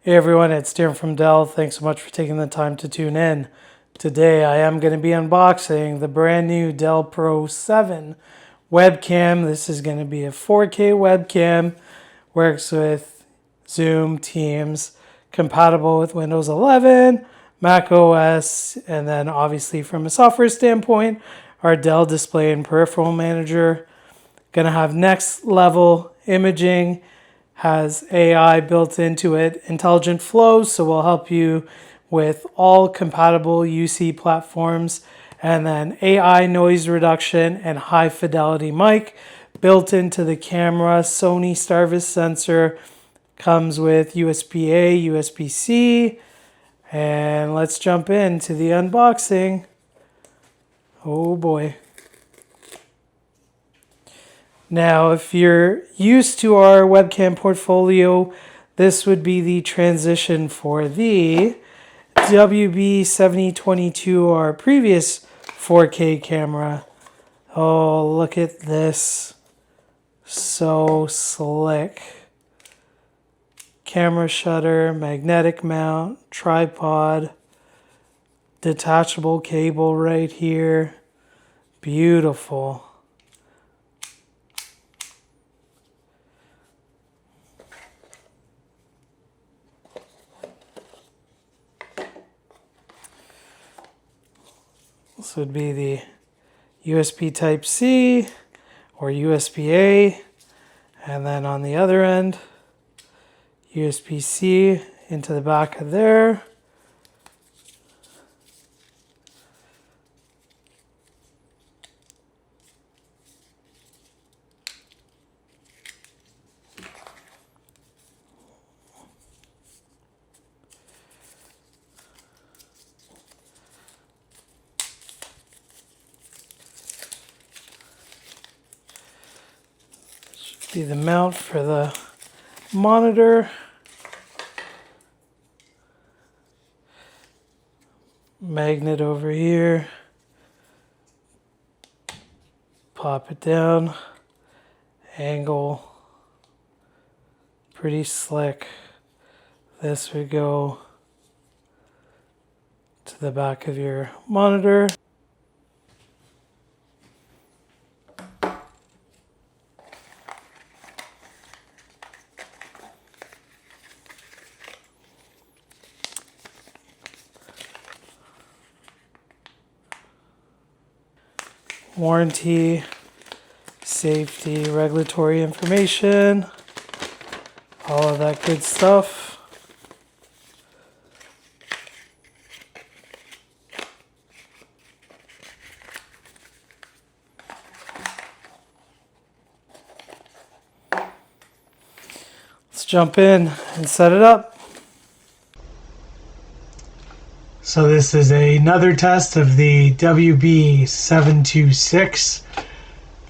Hey everyone, it's Darren from Dell. Thanks so much for taking the time to tune in. Today I am going to be unboxing the brand new Dell Pro 7 webcam. This is going to be a 4K webcam, works with Zoom, Teams, compatible with Windows 11, Mac OS, and then obviously from a software standpoint, our Dell Display and Peripheral Manager. Going to have next level imaging, has AI built into it, intelligent flows, so will help you with all compatible UC platforms, and then AI noise reduction and high fidelity mic built into the camera. Sony STARVIS sensor, comes with USB-A, USB-C, and let's jump into the unboxing. Oh boy. Now, if you're used to our webcam portfolio, this would be the transition for the WB726, our previous 4K camera. Oh, look at this. So slick. Camera shutter, magnetic mount, tripod, detachable cable right here. Beautiful. This would be the USB Type-C or USB-A, and then on the other end, USB-C into the back of there. Be the mount for the monitor. Magnet over here. Pop it down. Angle. Pretty slick. This would go to the back of your monitor. Warranty, safety, regulatory information, all of that good stuff. Let's jump in and set it up. So this is another test of the WB726,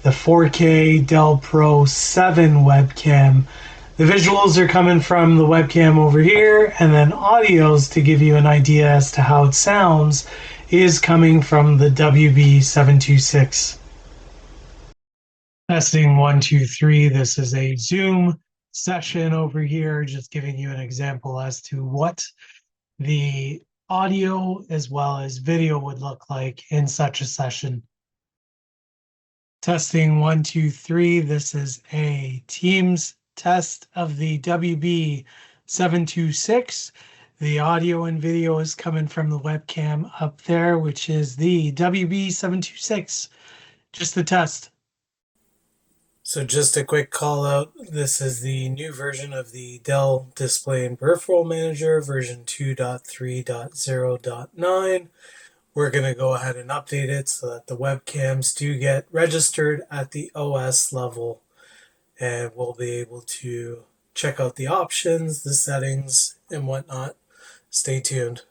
the 4K Dell Pro 7 webcam. The visuals are coming from the webcam over here, and then audios to give you an idea as to how it sounds is coming from the WB726. Testing 1, 2, 3. This is a Zoom session over here, just giving you an example as to what the audio as well as video would look like in such a session. Testing 1, 2, 3. This is a Teams test of the WB726. The audio and video is coming from the webcam up there, which is the WB726. Just the test. So just a quick call out, this is the new version of the Dell Display and Peripheral Manager, version 2.3.0.9. We're going to go ahead and update it so that the webcams do get registered at the OS level, and we'll be able to check out the options, the settings, and whatnot. Stay tuned.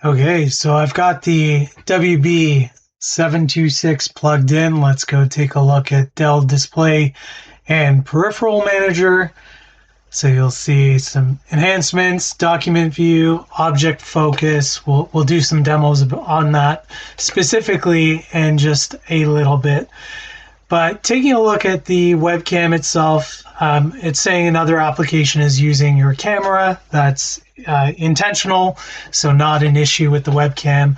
Okay, so I've got the WB726 plugged in. Let's go take a look at Dell Display and Peripheral Manager. So you'll see some enhancements, document view, object focus. We'll do some demos on that specifically in just a little bit. But taking a look at the webcam itself, it's saying another application is using your camera. That's intentional, so not an issue with the webcam.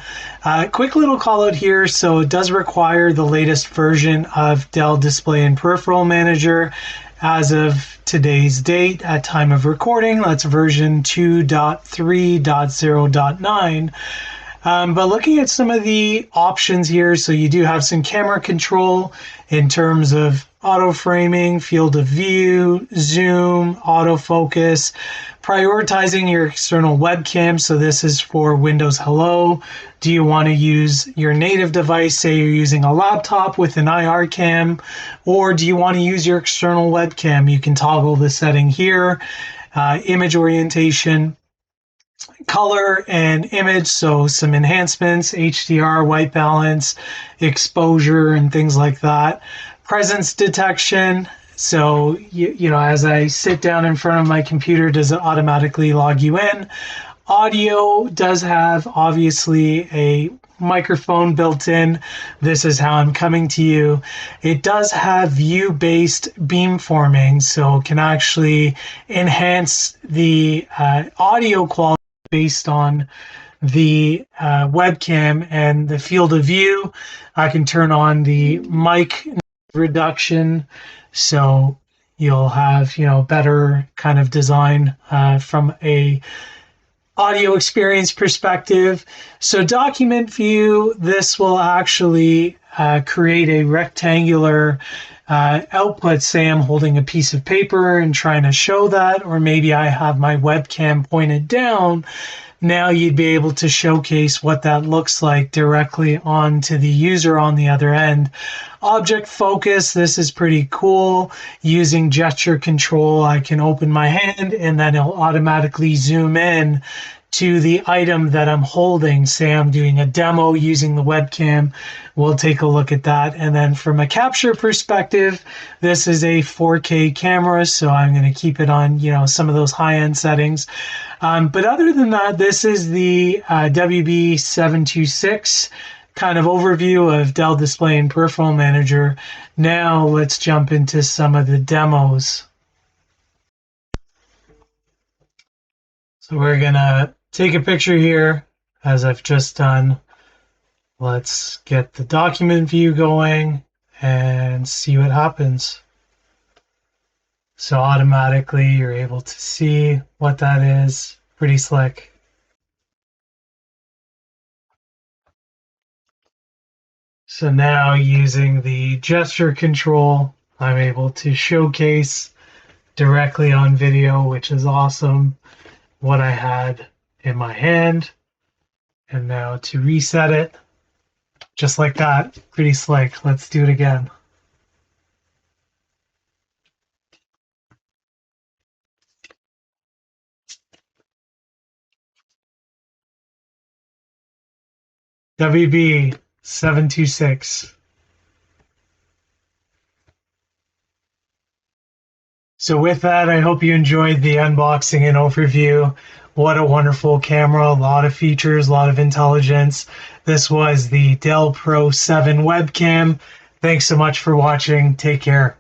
Quick little call out here. So it does require the latest version of Dell Display and Peripheral Manager as of today's date at time of recording. That's version 2.3.0.9. But looking at some of the options here, so you do have some camera control in terms of auto framing, field of view, zoom, autofocus, prioritizing your external webcam. So this is for Windows Hello. Do you want to use your native device? Say you're using a laptop with an IR cam, or do you want to use your external webcam? You can toggle the setting here, image orientation, color and image, so some enhancements, HDR, white balance, exposure, and things like that. Presence detection, so you know, as I sit down in front of my computer, does it automatically log you in? Audio does have obviously a microphone built in. This is how I'm coming to you. It does have view-based beamforming, so can actually enhance the audio quality based on the webcam and the field of view. I can turn on the mic reduction, so you'll have, you know, better kind of design from a audio experience perspective. So document view, this will actually create a rectangular output. Say I'm holding a piece of paper and trying to show that, or maybe I have my webcam pointed down. Now you'd be able to showcase what that looks like directly onto the user on the other end. Object focus, this is pretty cool. Using gesture control, I can open my hand and then it'll automatically zoom in to the item that I'm holding. Say I'm doing a demo using the webcam, we'll take a look at that. And then from a capture perspective, this is a 4K camera, so I'm going to keep it on, you know, some of those high-end settings. But other than that, this is the WB726 kind of overview of Dell Display and Peripheral Manager. Now let's jump into some of the demos. So we're gonna take a picture here, as I've just done. Let's get the document view going and see what happens. So automatically you're able to see what that is. Pretty slick. So now using the gesture control, I'm able to showcase directly on video, which is awesome, what I had in my hand. And now to reset it, just like that, pretty slick. Let's do it again. WB726. So with that, I hope you enjoyed the unboxing and overview. What a wonderful camera, a lot of features, a lot of intelligence. This was the Dell Pro 7 webcam. Thanks so much for watching. Take care.